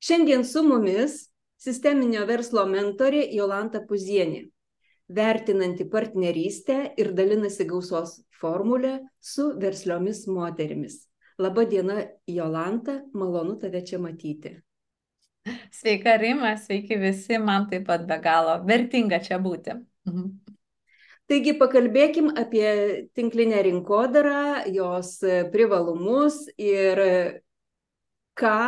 Šiandien su mumis sisteminio verslo mentorė Jolanta Puzienė, vertinanti partnerystę ir dalinasi gausos formulę su versliomis moterimis. Labą dieną, Jolanta, malonu tave čia matyti. Sveika Rima, sveiki visi, man taip pat be galo vertinga čia būti. Taigi pakalbėkim apie tinklinę rinkodarą, jos privalumus ir ką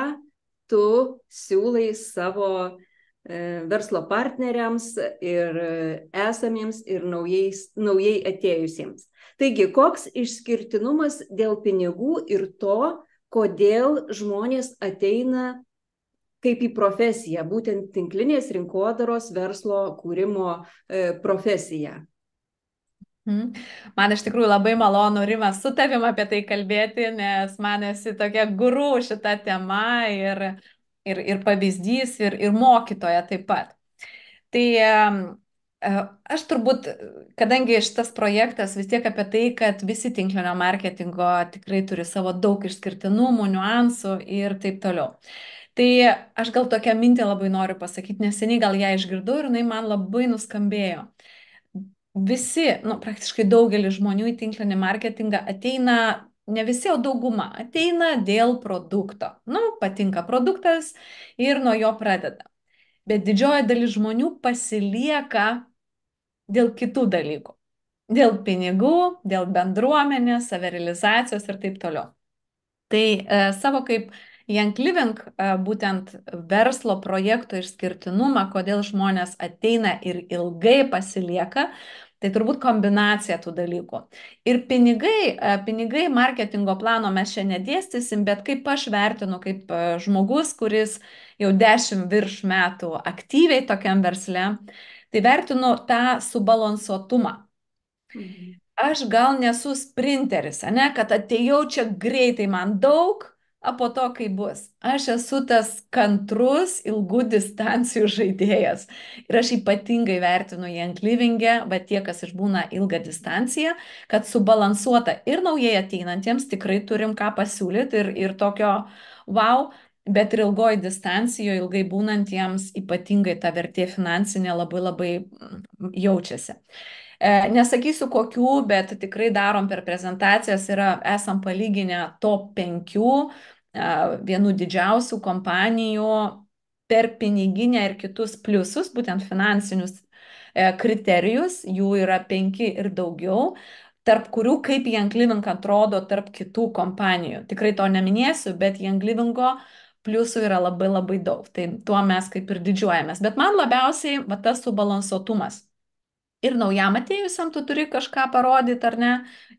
tu siūlai savo verslo partneriams ir esamiems ir naujai atėjusiems. Taigi, koks išskirtinumas dėl pinigų ir to, kodėl žmonės ateina kaip į profesiją, būtent tinklinės rinkodaros verslo kūrimo profesiją. Man iš tikrųjų labai malonu, Rima, su tavim apie tai kalbėti, nes man esi tokia guru šitą temą ir pavyzdys, ir mokytoja taip pat. Tai aš turbūt, kadangi šitas projektas vis tiek apie tai, kad visi tinklinio marketingo tikrai turi savo daug išskirtinumų, niuansų ir taip toliau. Tai aš gal tokią mintį labai noriu pasakyti, neseniai gal ją išgirdau ir jinai man labai nuskambėjo. Visi, praktiškai daugelis žmonių į tinklinį marketingą ateina, ne visi, o dauguma ateina dėl produkto. Patinka produktas ir nuo jo pradeda. Bet didžioji dalis žmonių pasilieka dėl kitų dalykų. Dėl pinigų, dėl bendruomenės, savirealizacijos ir taip toliau. Tai savo kaip Young Living, būtent verslo projekto išskirtinumą, kodėl žmonės ateina ir ilgai pasilieka, tai turbūt kombinacija tų dalykų. Ir pinigai marketingo plano mes čia nedėstysim, bet kaip aš vertinu, kaip žmogus, kuris jau 10 virš metų aktyviai tokiam versle, tai vertinu tą subalansuotumą. Aš gal nesu sprinteris, kad atėjau čia greitai, man daug, o po to kai bus. Aš esu tas kantrus, ilgų distancijų žaidėjas. Ir aš ypatingai vertinu Young Living'e, bet tie, kas išbūna ilgą distanciją, kad subalansuota ir naujai ateinantiems tikrai turim ką pasiūlyti ir tokio wow, bet ir ilgoji distancijoje, ilgai būnantiems ypatingai ta vertė finansinė labai labai jaučiasi. Nesakysiu kokių, bet tikrai darom per prezentacijas ir esam palyginę top 5 vienų didžiausių kompanijų per piniginę ir kitus pliusus, būtent finansinius kriterijus, jų yra 5 ir daugiau, tarp kurių kaip Young Living atrodo tarp kitų kompanijų. Tikrai to neminėsiu, bet Young Livingo pliusų yra labai labai daug. Tai tuo mes kaip ir didžiuojamės. Bet man labiausiai tas subalansuotumas. Ir naujam atėjusiam tu turi kažką parodyti, ar ne,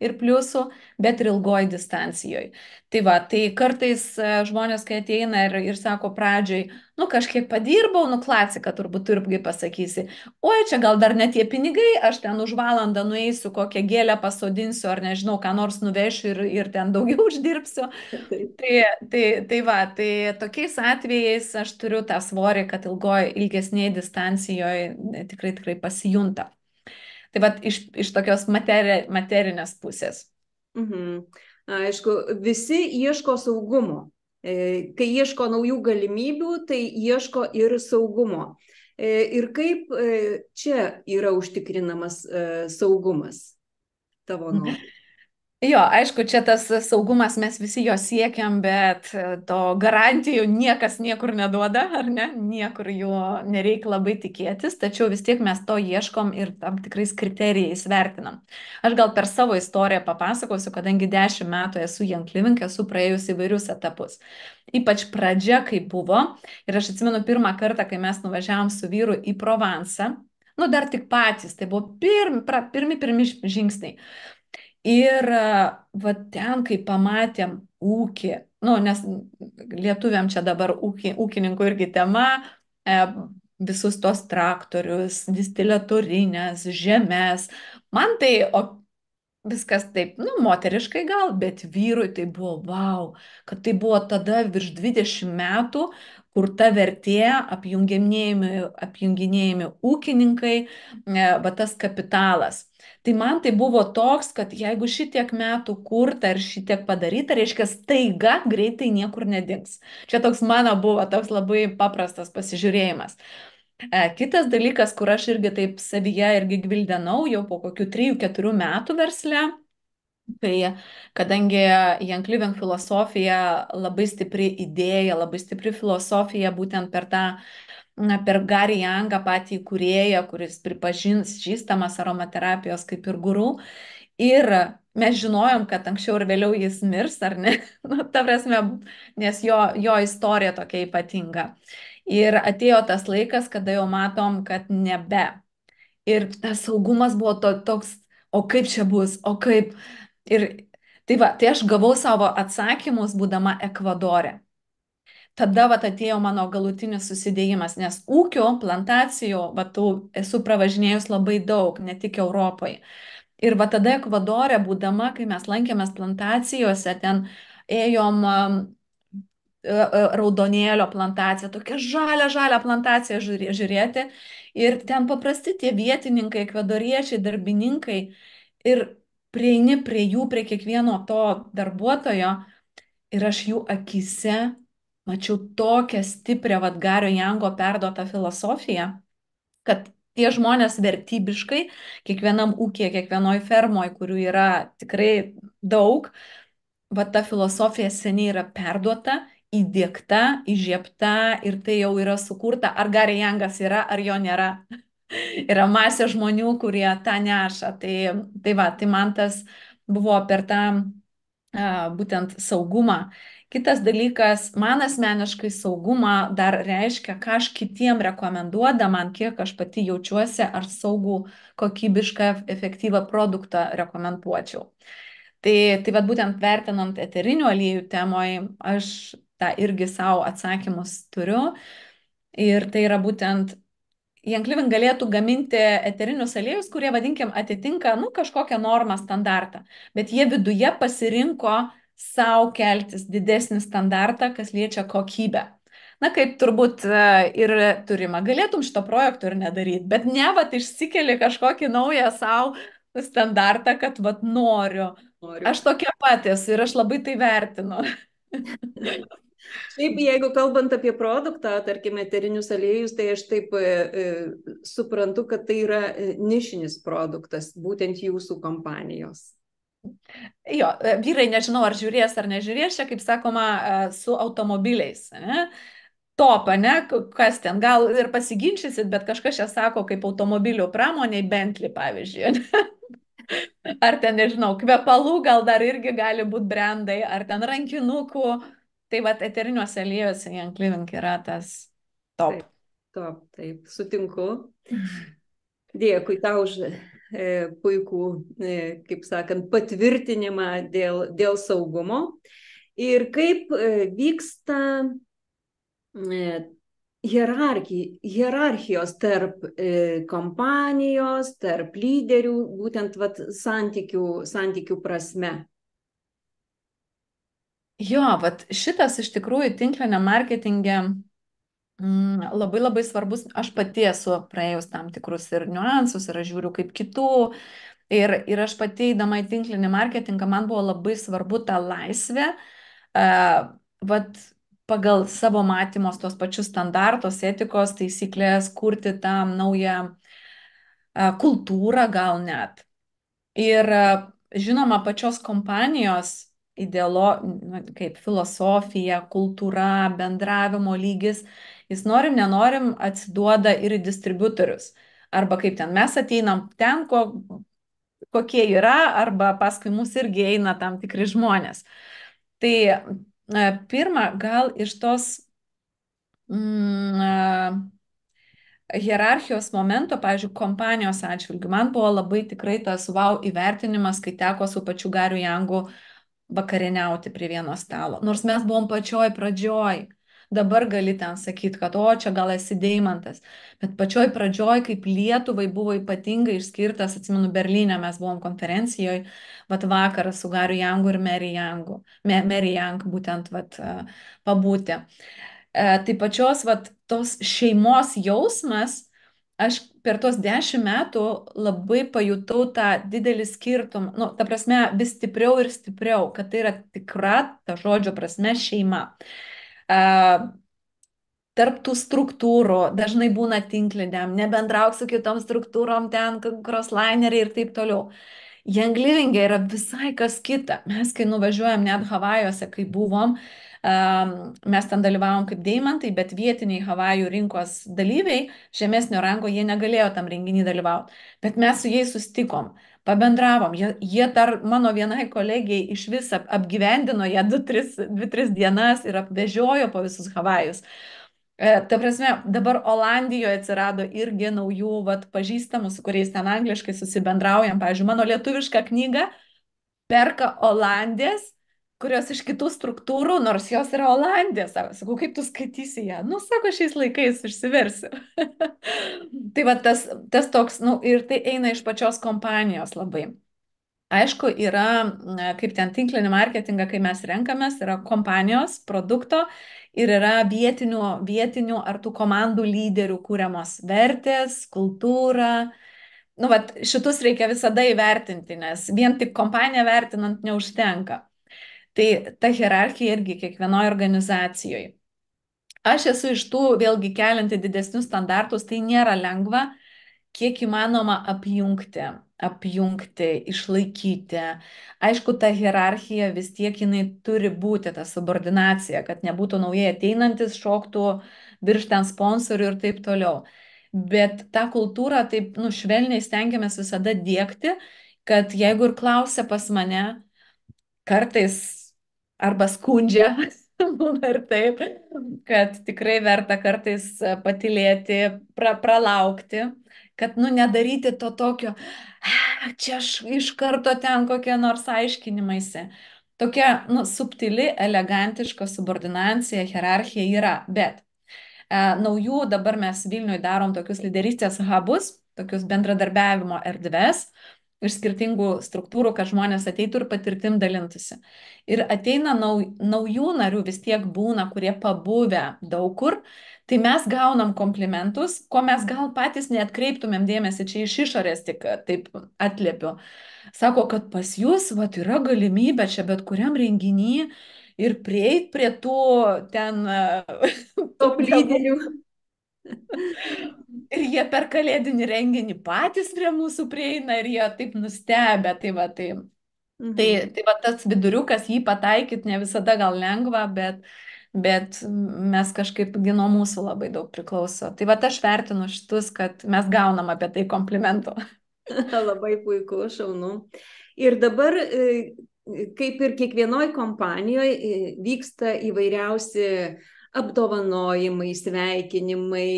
ir pliusų, bet ir ilgoji distancijoje. Tai kartais žmonės, kai ateina ir sako pradžioj, kažkiek padirbau, klasika turbūt tu irgi pasakysi, oi, čia gal dar ne tie pinigai, aš ten už valandą nueisiu, kokią gėlę pasodinsiu, ar nežinau, ką nors nuvešiu ir ten daugiau uždirbsiu. Tai tokiais atvejais aš turiu tą svorį, kad ilgesnėje distancijoje tikrai pasijunta. Tai iš tokios materinės pusės. Aišku, visi ieško saugumo. Kai ieško naujų galimybių, tai ieško ir saugumo. Ir kaip čia yra užtikrinamas saugumas tavo nuomonė? Jo, aišku, čia tas saugumas, mes visi jo siekiam, bet to garantijų niekas niekur neduoda, ar ne? Niekur jų nereikia labai tikėtis, tačiau vis tiek mes to ieškom ir tam tikrais kriterijais vertinam. Aš gal per savo istoriją papasakosiu, kadangi 10 metų esu Young Living, esu praėjus įvairius etapus. Ypač pradžia, kai buvo, ir aš atsimenu pirmą kartą, kai mes nuvažiavom su vyru į Provansą, dar tik patys, tai buvo pirmi žingsniai. Ir ten, kai pamatėm ūkį, nes lietuviam čia dabar ūkininkų irgi tema, visus tos traktorius, distiliatorinės, žemės, man tai viskas taip, moteriškai gal, bet vyrui tai buvo wow, kad tai buvo tada virš 20 metų, kurta vertė, apjunginėjami ūkininkai, va tas kapitalas. Tai man tai buvo toks, kad jeigu šitiek metų kurta ir šitiek padaryta, reiškia staiga greitai niekur nedings. Čia toks mano buvo toks labai paprastas pasižiūrėjimas. Kitas dalykas, kur aš irgi taip savyje irgi gvildenau jau po kokių 3-4 metų versle, tai kadangi Young Living filosofija labai stipri idėja, labai stipri filosofija būtent per tą, per Gary Youngą patį įkūrėją, kuris pripažįstamas aromaterapijos kaip ir guru. Ir mes žinojom, kad anksčiau ir vėliau jis mirs, ar ne? Nu, ta prasme, nes jo istorija tokia ypatinga. Ir atėjo tas laikas, kada jau matom, kad nebe. Ir tas saugumas buvo toks, o kaip čia bus, o kaip. Ir tai va, tai aš gavau savo atsakymus, būdama Ekvadore. Tada vat atėjo mano galutinis susidėjimas, nes ūkio, plantacijų, va, esu pravažinėjus labai daug, ne tik Europoje. Ir va tada Ekvadore, būdama, kai mes lankėmės plantacijose, ten ėjom raudonėlio plantaciją, tokia žalia plantacija žiūrėti. Ir ten paprasti tie vietininkai, ekvadoriečiai, darbininkai. Ir prieini prie jų, prie kiekvieno to darbuotojo. Ir aš jų akise mačiau tokią stiprią Gario Jango perduotą filosofiją, kad tie žmonės vertybiškai, kiekvienam ūkėje, kiekvienoj fermoje, kurių yra tikrai daug, va ta filosofija seniai yra perduota, įdiegta, įžiebta ir tai jau yra sukurta. Ar Gary Jangas yra, ar jo nėra. Yra masė žmonių, kurie tą neša. Tai man tas buvo per tą būtent saugumą. Kitas dalykas, man asmeniškai saugumą dar reiškia, ką aš kitiem rekomenduodama, kiek aš pati jaučiuosi, ar saugų, kokybišką, efektyvą produktą rekomenduočiau. Tai vat būtent vertinant eterinių aliejų temoj, aš tą irgi savo atsakymus turiu. Ir tai yra būtent, Young Living galėtų gaminti eterinius aliejus, kurie, vadinkim, atitinka, kažkokią normą, standartą. Bet jie viduje pasirinko savo keltis didesnį standartą, kas liečia kokybę. Na, kaip turbūt ir turima. Galėtum šito projekto ir nedaryti, bet ne, išsikeli kažkokį naują savo standartą, kad noriu. Aš tokia pat esu ir aš labai tai vertinu. Šiaip, jeigu kalbant apie produktą, tarkime, eterinius aliejus, tai aš taip suprantu, kad tai yra nišinis produktas, būtent jūsų kompanijos. Jo, vyrai, nežinau, ar žiūrės ar nežiūrės, čia, kaip sakoma, su automobiliais. Ne? Top, ne? Kas ten, gal ir pasiginčysit, bet kažkas čia sako, kaip automobilių pramoniai, Bentley, pavyzdžiui. Ar ten, nežinau, kvepalų gal dar irgi gali būti brandai, ar ten rankinukų. Tai eteriniuose aliejuose Young Living yra tas top. Taip, sutinku. Dėkui tau už puikų, kaip sakant, patvirtinimą dėl saugumo. Ir kaip vyksta hierarchijos tarp kompanijos, tarp lyderių, būtent santykių prasme. Jo, šitas iš tikrųjų tinkliniam marketinge labai svarbus. Aš pati esu praėjus tam tikrus ir niuansus, ir aš žiūriu kaip kitų. Ir aš pati eidama į tinklinį marketingą, man buvo labai svarbu tą laisvę, pagal savo matymos tos pačius standartus, etikos, taisyklės, kurti tam naują kultūrą gal net. Ir žinoma, pačios kompanijos kaip filosofija, kultūra, bendravimo lygis, jis norim, nenorim atsiduoda ir į distributorius. Arba kaip ten mes ateinam ten, kokie yra, arba paskui mus irgi eina tam tikri žmonės. Tai pirma, gal iš tos hierarchijos momento, pavyzdžiui, kompanijos atžvilgių, man buvo labai tikrai tas wow įvertinimas, kai teko su pačiu Gariu Jangu vakarieniauti prie vieno stalo. Nors mes buvom pačioj pradžioj. Dabar gali ten sakyti, kad čia gal esi deimantas. Bet pačioj pradžioj, kaip Lietuvai buvo ypatingai išskirtas, atsimenu, Berlyne mes buvom konferencijoje, vakarą su Gariu Jangu ir Mary Young būtent pabūti. Tai pačios, vat, tos šeimos jausmas, aš per tuos 10 metų labai pajutau tą didelį skirtumą, nu, ta prasme, vis stipriau ir stipriau, kad tai yra tikra, ta žodžio prasme, šeima. Tarp tų struktūrų dažnai būna tinkliniam, nebendrauk su kitom struktūrom, ten crosslaineriai ir taip toliau. Young Living yra visai kas kita. Mes, kai nuvažiuojam net Havajuose, kai buvom, mes ten dalyvavom kaip deimantai, bet vietiniai Havajų rinkos dalyviai, žemesnio rango, jie negalėjo tam renginį dalyvauti. Bet mes su jais sustikom, pabendravom. Jie dar mano vienai kolegijai iš vis apgyvendino ją 2-3 dienas ir apvežiojo po visus Havajus. Ta prasme, dabar Olandijoje atsirado irgi naujų vat, pažįstamų, su kuriais ten angliškai susibendraujam. Pavyzdžiui, mano lietuvišką knygą perka Olandės, kurios iš kitų struktūrų, nors jos yra Olandės. Sakau, kaip tu skaitysi ją? Nu, sako, šiais laikais išsiversiu. Tai va tas toks, nu, ir tai eina iš pačios kompanijos labai. Aišku, yra, kaip ten tinklinį marketingą, kai mes renkamės, yra kompanijos, produkto ir yra vietinių ar tų komandų lyderių kūriamos vertės, kultūra. Nu, vat, šitus reikia visada įvertinti, nes vien tik kompaniją vertinant neužtenka. Tai ta hierarchija irgi kiekvienoje organizacijoje. Aš esu iš tų, vėlgi kelianti didesnius standartus, tai nėra lengva, kiek įmanoma apjungti, išlaikyti. Aišku, ta hierarchija vis tiek jinai turi būti, ta subordinacija, kad nebūtų naujai ateinantis, šoktų virš ten sponsorių ir taip toliau. Bet tą kultūrą taip, nu, švelniai stengiamės visada dėkti, kad jeigu ir klausia pas mane, kartais arba skundžia, būna ir taip, kad tikrai verta kartais patylėti, pralaukti, kad, nu, nedaryti to tokio, čia aš iš karto ten kokie nors aiškinimaisi. Tokia, nu, subtili, elegantiška subordinacija, hierarchija yra, bet naujų dabar mes Vilniui darom tokius lyderystės hubus, tokius bendradarbiavimo erdves iš skirtingų struktūrų, kad žmonės ateitų ir patirtim dalintųsi. Ir ateina naujų narių vis tiek būna, kurie pabuvę daug kur, tai mes gaunam komplimentus, ko mes gal patys neatkreiptumėm dėmesį, čia iš išorės tik taip atliepiu. Sako, kad pas jūs vat, yra galimybė čia bet kuriam renginį ir prieit prie tų ten Top lyderių. Ir jie per kalėdinį renginį patys prie mūsų prieina ir jie taip nustebę. Tai va tas viduriukas, jį pataikyti ne visada gal lengva, bet mes kažkaip nuo mūsų labai daug priklauso. Tai va aš vertinu šitus, kad mes gaunam apie tai komplimentų. Labai puiku, šaunu. Ir dabar, kaip ir kiekvienoje kompanijoje, vyksta įvairiausi apdovanojimai, sveikinimai,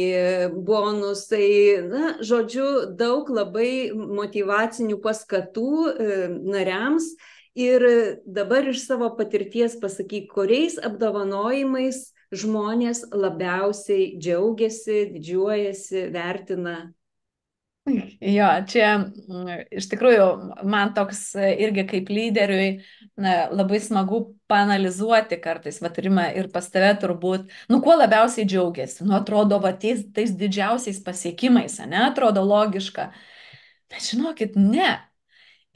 bonusai, na, žodžiu, daug labai motyvacinių paskatų nariams. Ir dabar iš savo patirties pasakyk, kuriais apdovanojimais žmonės labiausiai džiaugiasi, didžiuojasi, vertina. Jo, čia iš tikrųjų man toks irgi kaip lyderiui labai smagu paanalizuoti kartais, va turime ir pas tave turbūt, nu kuo labiausiai džiaugiasi, nu atrodo, va tais didžiausiais pasiekimais, ne, atrodo logiška, bet žinokit, ne.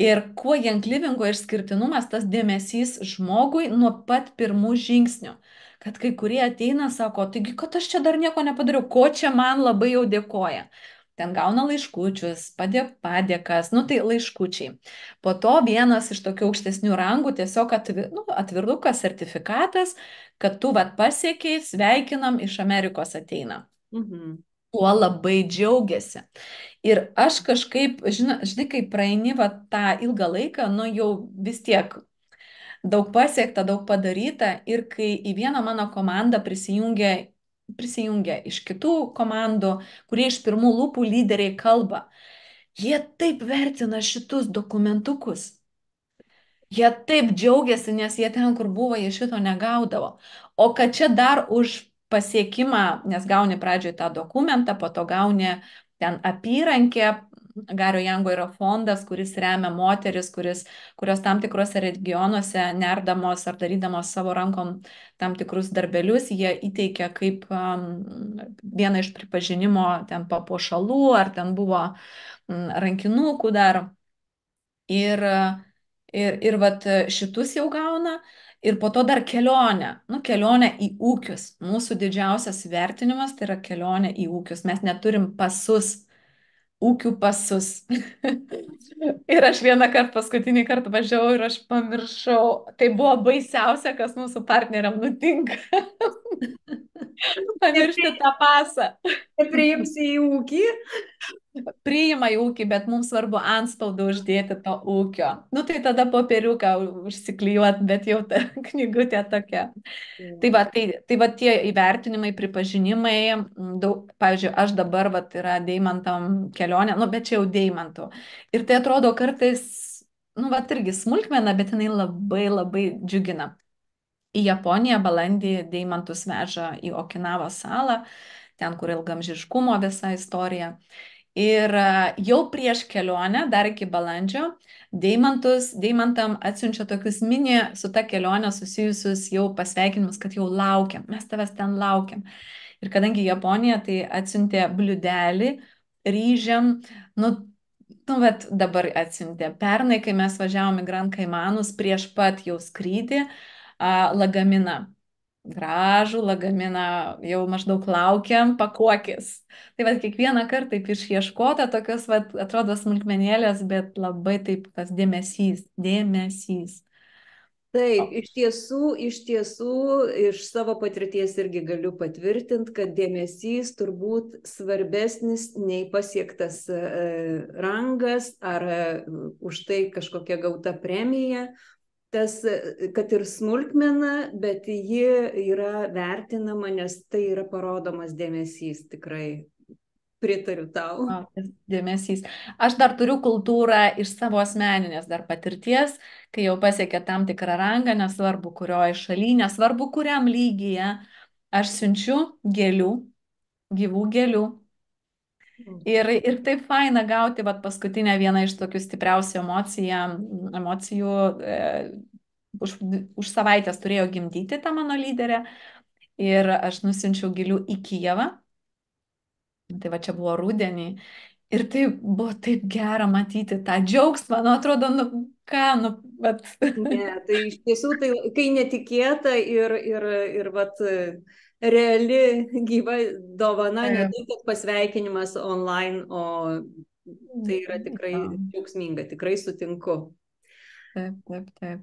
Ir kuo Young Livingo išskirtinumas, tas dėmesys žmogui nuo pat pirmų žingsnių, kad kai kurie ateina, sako, taigi, kad aš čia dar nieko nepadariau, ko čia man labai jau dėkoja. Ten gauna laiškučius, padėkas, nu tai laiškučiai. Po to vienas iš tokių aukštesnių rangų tiesiog atvirukas, sertifikatas, kad tu vat pasiekiai, sveikinam, iš Amerikos ateina. Tuo labai džiaugiasi. Ir aš kažkaip, žinai, kai praeini va tą ilgą laiką, nu jau vis tiek daug pasiekta, daug padaryta ir kai į vieną mano komandą prisijungia iš kitų komandų, kurie iš pirmų lūpų lyderiai kalba. Jie taip vertina šitus dokumentukus. Jie taip džiaugiasi, nes jie ten, kur buvo, jie šito negaudavo. O kad čia dar už pasiekimą, nes gauni pradžioje tą dokumentą, po to gauni ten apyrankę, Gario Jango yra fondas, kuris remia moteris, kurios tam tikrose regionuose nerdamos ar darydamos savo rankom tam tikrus darbelius, jie įteikia kaip vieną iš pripažinimo ten papuošalų, ar ten buvo rankinukų dar. Ir vat šitus jau gauna. Ir po to dar kelionę, kelionę į ūkius. Mūsų didžiausias vertinimas tai yra kelionė į ūkius. Mes neturim pasus, ūkių pasus. Ir aš vieną kartą, paskutinį kartą važiavau ir aš pamiršau. Tai buvo baisiausia, kas mūsų partneriam nutinka. Pamiršti tą pasą. Nepriimsi į ūkį. Priima į ūkį, bet mums svarbu antspaudą uždėti to ūkio. Tai tada popieriuką užsiklijuot, bet jau ta knygutė tokia. Tai va tie įvertinimai, pripažinimai, pavyzdžiui, aš dabar yra deimantam kelionė, bet čia jau deimantų. Ir tai atrodo kartais, irgi smulkmena, bet jinai labai labai džiugina. Į Japoniją balandį deimantus veža į Okinavos salą, ten, kur ilgamžiškumo visa istorija. Ir jau prieš kelionę, dar iki balandžio, deimantam atsiunčia tokius mini su ta kelionė susijusius jau pasveikinimus, kad jau laukiam, mes tavęs ten laukiam. Ir kadangi Japonija tai atsiuntė bliūdelį, ryžiam, bet dabar atsiuntė. Pernai, kai mes važiavome į Grand Kaimanus, prieš pat jau skrydį, lagaminą. Gražų lagaminą, jau maždaug laukiam, pakuokis. Tai kiekvieną kartą taip išieškota, tokios, atrodo smulkmenėlės, bet labai taip tas dėmesys. Taip, iš tiesų, iš savo patirties irgi galiu patvirtinti, kad dėmesys turbūt svarbesnis nei pasiektas rangas ar už tai kažkokia gauta premija. Tas, kad ir smulkmena, bet ji yra vertinama, nes tai yra parodomas dėmesys, tikrai pritariu tau. Dėmesys. Aš dar turiu kultūrą iš savo asmeninės dar patirties, kai jau pasiekė tam tikrą rangą, nesvarbu kurioje šalyje, nesvarbu kuriam lygyje, aš siunčiu gėlių, gyvų gėlių. Ir taip faina gauti, paskutinę vieną iš tokių stipriausių emocijų. Už savaitės turėjo gimdyti tą mano lyderę ir aš nusinčiau gėlių į Kijevą. Tai čia buvo rudenį. Ir tai buvo taip gera matyti tą džiaugsmą, atrodo, Ne, tai iš tiesų, tai kai netikėta ir reali gyva dovana, ne tai, kad pasveikinimas online, o tai yra tikrai džiaugsminga, tikrai sutinku. Taip.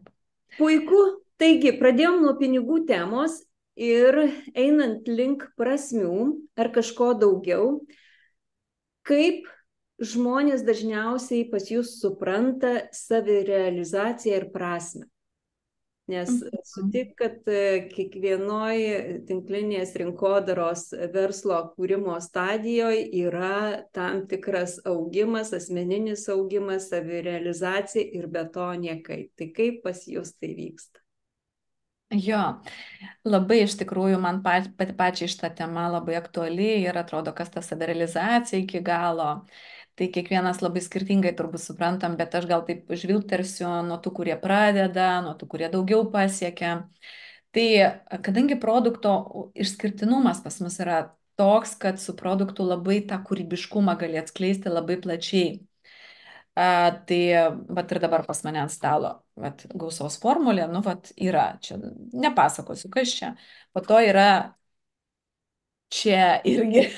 Puiku, taigi pradėjom nuo pinigų temos ir einant link prasmių ar kažko daugiau, kaip žmonės dažniausiai pas jūs supranta savirealizaciją ir prasmę. Nes sutik, kad kiekvienoje tinklinės rinkodaros verslo kūrimo stadijoje yra tam tikras augimas, asmeninis augimas, savirealizacija ir be to niekai. Tai kaip pas jūs tai vyksta? Jo, labai iš tikrųjų man pačiai šitą temą labai aktuali ir atrodo, kas ta savirealizacija iki galo. Tai kiekvienas labai skirtingai turbūt suprantam, bet aš gal taip žvilgtersiu nuo tų, kurie pradeda, nuo tų, kurie daugiau pasiekia. Tai kadangi produkto išskirtinumas pas mus yra toks, kad su produktu labai tą kūrybiškumą gali atskleisti labai plačiai. Tai ir dabar pas mane ant stalo gausos formulė, yra, čia nepasakosiu, kas čia. Po to yra čia irgi.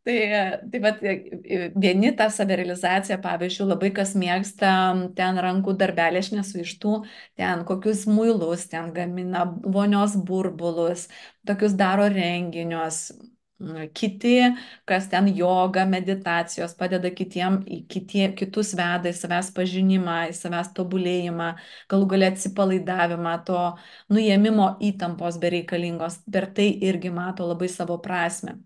Vieni tą savirealizaciją, pavyzdžiui, labai kas mėgsta ten rankų darbelį, aš nesu iš tų, ten kokius muilus, ten gamina vonios burbulus, tokius daro renginius. Kiti, kas ten joga, meditacijos, padeda kitus veda į savęs pažinimą, į savęs tobulėjimą, galų galia atsipalaidavimą, to nuėmimo įtampos bereikalingos, per tai irgi mato labai savo prasme.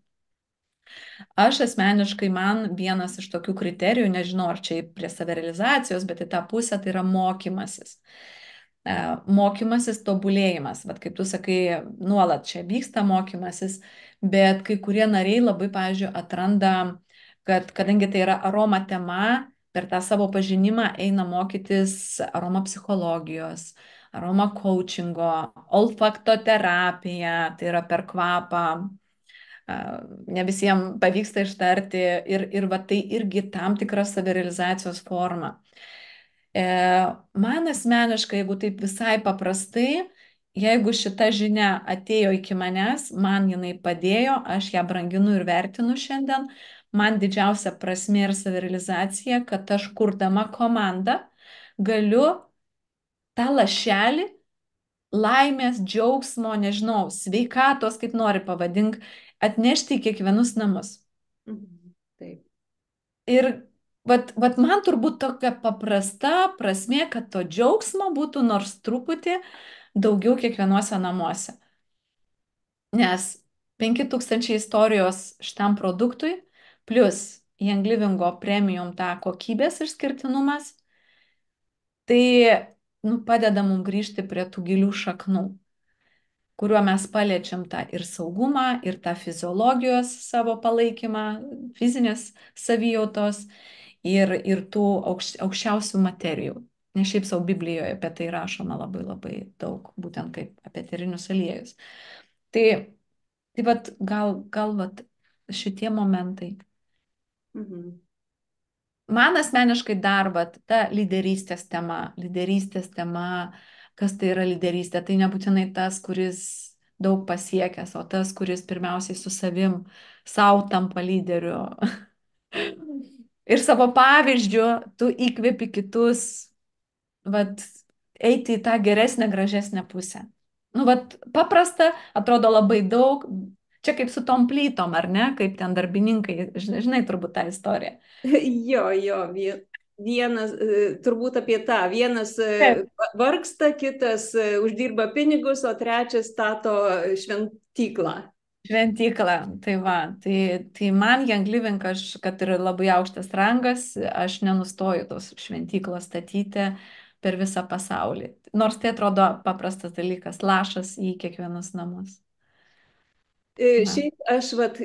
Aš asmeniškai, man vienas iš tokių kriterijų, nežinau, ar čia prie savirealizacijos, bet į tą pusę tai yra mokymasis. Mokymasis, tobulėjimas. Kaip tu sakai, nuolat čia vyksta mokymasis, bet kai kurie nariai labai, pavyzdžiui, atranda, kad kadangi tai yra aroma tema, per tą savo pažinimą eina mokytis aroma psichologijos, aroma coachingo, olfaktoterapija, tai yra per kvapą. Ne visiems pavyksta ištarti ir va tai irgi tam tikra savirealizacijos forma. Man asmeniškai, jeigu taip visai paprastai, jeigu šita žinia atėjo iki manęs, man jinai padėjo, aš ją branginu ir vertinu šiandien, man didžiausia prasmė ir savirealizacija, kad aš kurdama komandą galiu tą lašelį laimės, džiaugsmo, nežinau, sveikatos, kaip nori pavadink, atnešti į kiekvienus namus. Taip. Ir vat man turbūt tokia paprasta prasmė, kad to džiaugsmo būtų nors truputį daugiau kiekvienuose namuose. Nes 5000 istorijos šitam produktui, plus Young Livingo premium tą kokybės išskirtinumas, tai padeda mums grįžti prie tų gilių šaknų, kuriuo mes paliečiam tą ir saugumą, ir tą fiziologijos savo palaikymą, fizinės savijautos ir tų aukščiausių materijų. Nes šiaip savo Biblijoje apie tai rašoma labai labai daug, būtent kaip apie eterinius aliejus. Tai vat, gal vat, šitie momentai. Man asmeniškai dar vat, ta lyderystės tema, kas tai yra lyderystė, tai nebūtinai tas, kuris daug pasiekęs, o tas, kuris pirmiausiai su savim, savo tampa lyderiu. Ir savo pavyzdžiu tu įkvėpi kitus, vat, eiti į tą geresnę, gražesnę pusę. Vat, paprasta, atrodo labai daug, čia kaip su tom plytom, ar ne, kaip ten darbininkai, žinai turbūt tą istoriją. Jo, vienas, turbūt apie tą, vienas vargsta, kitas uždirba pinigus, o trečias stato šventyklą. Šventyklą, tai va, tai man Young Living, kad ir labai aukštas rangas, aš nenustoju tos šventyklos statyti per visą pasaulį. Nors tai atrodo paprastas dalykas, lašas į kiekvienus namus. Šiaip aš vat,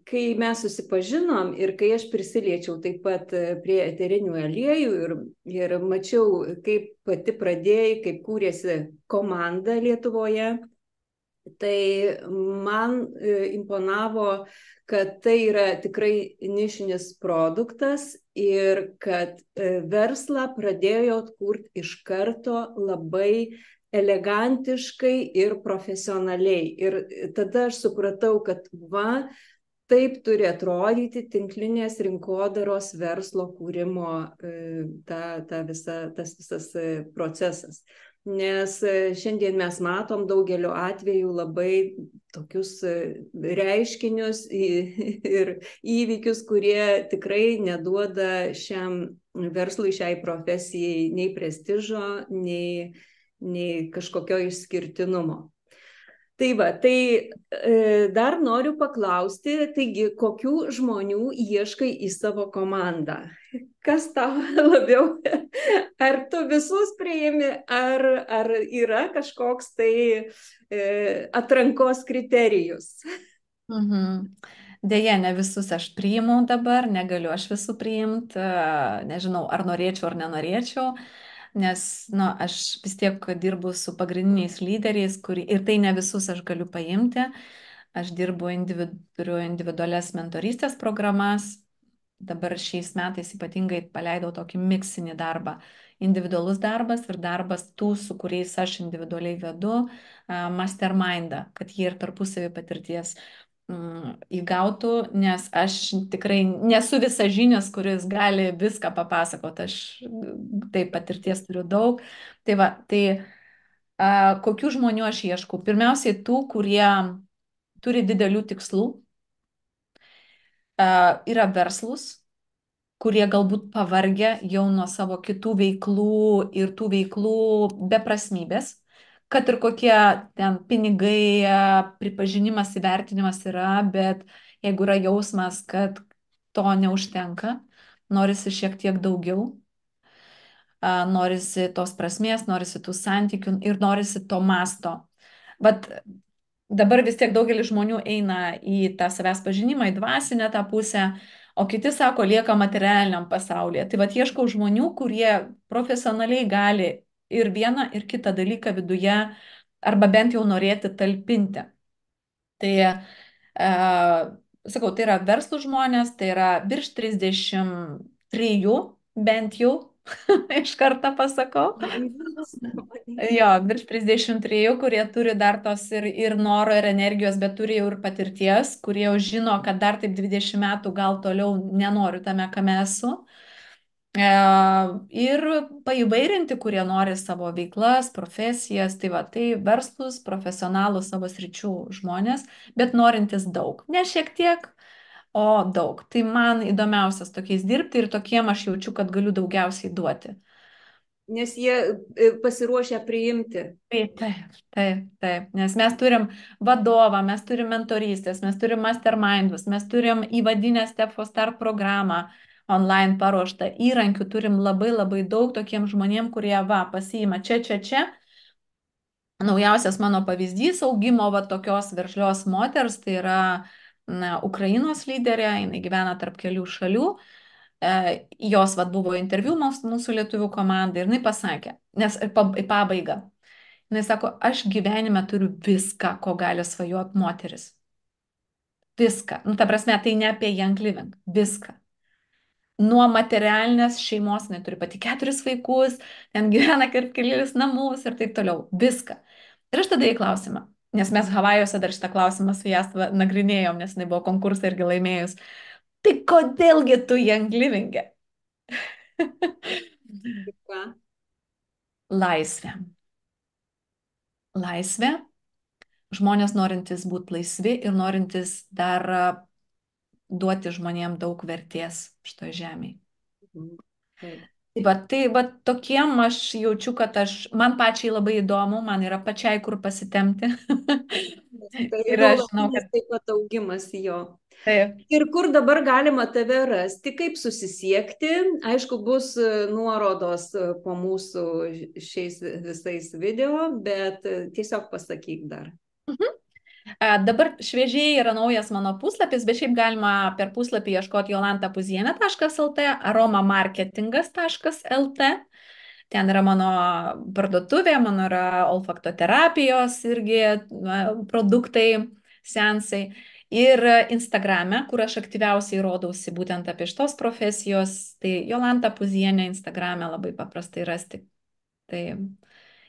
kai mes susipažinom ir kai aš prisiliečiau taip pat prie eterinių aliejų ir mačiau, kaip pati pradėjai, kaip kūrėsi komanda Lietuvoje, tai man imponavo, kad tai yra tikrai nišinis produktas ir kad verslą pradėjo kurti iš karto labai elegantiškai ir profesionaliai. Ir tada aš supratau, kad va, taip turi atrodyti tinklinės rinkodaros verslo kūrimo tas visas procesas. Nes šiandien mes matom daugeliu atveju labai tokius reiškinius ir įvykius, kurie tikrai neduoda šiam verslui, šiai profesijai nei prestižo, nei kažkokio išskirtinumo. Tai va, tai dar noriu paklausti, taigi, kokių žmonių ieškai į savo komandą? Kas tau labiau, ar tu visus priimi, ar yra kažkoks tai atrankos kriterijus? Deja, ne visus aš priimu dabar, negaliu aš visų priimti, nežinau, ar norėčiau ar nenorėčiau. Nes aš vis tiek dirbu su pagrindiniais lyderiais, ir tai ne visus aš galiu paimti. Aš turiu individualias mentorystės programas. Dabar šiais metais ypatingai paleidau tokį miksinį darbą. Individualus darbas ir darbas tų, su kuriais aš individualiai vedu, mastermindą, kad jie ir tarpusavį patirties įgautų, nes aš tikrai nesu visažinis, kuris gali viską papasakoti, aš taip patirties turiu daug. Tai va, kokių žmonių aš ieškau? Pirmiausiai tų, kurie turi didelių tikslų, yra verslus, kurie galbūt pavargę jau nuo savo kitų veiklų ir tų veiklų beprasmybės, kad ir kokie ten pinigai, pripažinimas, įvertinimas yra, bet jeigu yra jausmas, kad to neužtenka, norisi šiek tiek daugiau, norisi tos prasmės, norisi tų santykių ir norisi to masto. Bet dabar vis tiek daugelis žmonių eina į tą savęs pažinimą, į dvasinę tą pusę, o kiti sako, lieka materialiniam pasaulyje. Tai vad ieškau žmonių, kurie profesionaliai gali ir vieną, ir kitą dalyką viduje, arba bent jau norėti talpinti. Tai, sakau, tai yra verslų žmonės, tai yra virš 33, bent jau, iš karto pasakau. Jo, virš 33, kurie turi dar tos ir noro, ir energijos, bet turi jau ir patirties, kurie jau žino, kad dar taip 20 metų gal toliau nenoriu tame, kame esu. Ir paįvairinti, kurie nori savo veiklas, profesijas, tai va, tai verslus, profesionalus savo sričių žmonės, bet norintis daug. Ne šiek tiek, o daug. Tai man įdomiausias tokiais dirbti ir tokiem aš jaučiu, kad galiu daugiausiai duoti. Nes jie pasiruošę priimti. Taip, taip, taip, taip, nes mes turim vadovą, mes turim mentorystės, mes turim mastermindus, mes turim įvadinę Step for Start programą online paruoštą, įrankių turim labai labai daug tokiem žmonėm, kurie pasiima čia. Naujausias mano pavyzdys augimo tokios veržlios moters, tai yra Ukrainos lyderė, jinai gyvena tarp kelių šalių. Jos buvo interviu mūsų lietuvių komandai ir jinai pasakė, nes į pabaigą. Jis sako, aš gyvenime turiu viską, ko gali svajoti moteris. Viską. Ta prasme, tai ne apie young living. Viską. Nuo materialinės šeimos, jinai turi pati 4 vaikus, ten gyvena kelis namus ir taip toliau. Viską. Ir aš tada į klausimą, nes mes Havajuose dar šitą klausimą su jas nagrinėjom, nes jinai buvo konkursą irgi laimėjus. Tai kodėlgi tu young living? Laisvė. Laisvė, žmonės norintys būti laisvi ir norintys dar duoti žmonėm daug vertės šitoje žemėje. Tai va tokiem aš jaučiu, kad man pačiai labai įdomu, man yra pačiai kur pasitemti. Ir aš žinau, kad taip pat augimas jo. Taip. Ir kur dabar galima tave rasti, kaip susisiekti, aišku, bus nuorodos po mūsų šiais visais video, bet tiesiog pasakyk dar. Dabar šviežiai yra naujas mano puslapis, bet šiaip galima per puslapį ieškoti jolantapuzienė.lt, aromamarketingas.lt. Ten yra mano parduotuvė, mano yra olfaktoterapijos irgi produktai, seansai. Ir Instagrame, kur aš aktyviausiai rodausi būtent apie šitos profesijos, tai Jolanta Puzienė Instagrame labai paprastai rasti. Tai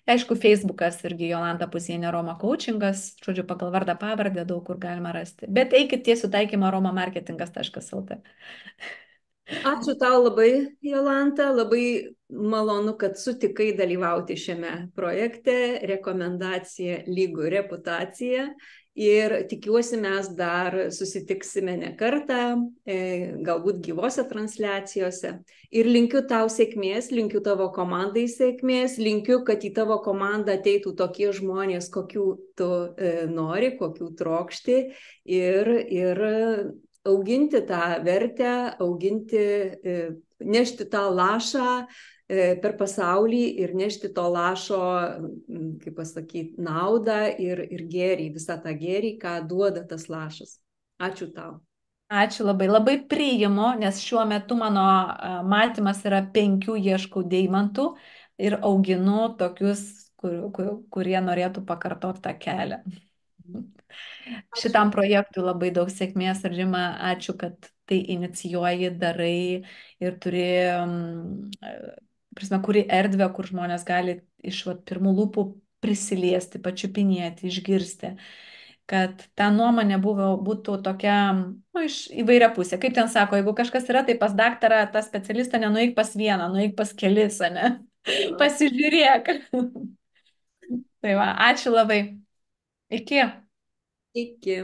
aišku, Facebookas irgi Jolanta Puzienė Roma Coachingas, žodžiu, pagal vardą pavardę daug kur galima rasti. Bet eikit tiesiu taikymą romamarketingas.lt. Ačiū tau labai, Jolanta, labai malonu, kad sutikai dalyvauti šiame projekte, rekomendacija lygų reputacija. Ir tikiuosi mes dar susitiksime ne kartą, galbūt gyvose transliacijose. Ir linkiu tau sėkmės, linkiu tavo komandai sėkmės, linkiu, kad į tavo komandą ateitų tokie žmonės, kokių tu nori, kokių trokšti. Ir auginti tą vertę, nešti tą lašą per pasaulį ir nešti to lašo, kaip pasakyti, naudą ir gėrį, visą tą gėrį, ką duoda tas lašas. Ačiū tau. Ačiū labai, labai priimu, nes šiuo metu mano matymas yra 5 ieškau deimantų ir auginu tokius, kurie norėtų pakartoti tą kelią. Šitam projektui labai daug sėkmės, Rima, ačiū, kad tai inicijuoji, darai ir turi kuri erdvę, kur žmonės gali iš pirmų lūpų prisiliesti, pačiupinėti, išgirsti, kad ta nuomonė būtų tokia, iš įvairia pusė. Kaip ten sako, jeigu kažkas yra, tai pas daktarą, tą specialistą nenueik pas vieną, nueik pas kelis, ne? Pasižiūrėk. Tai va, ačiū labai. Iki. Iki.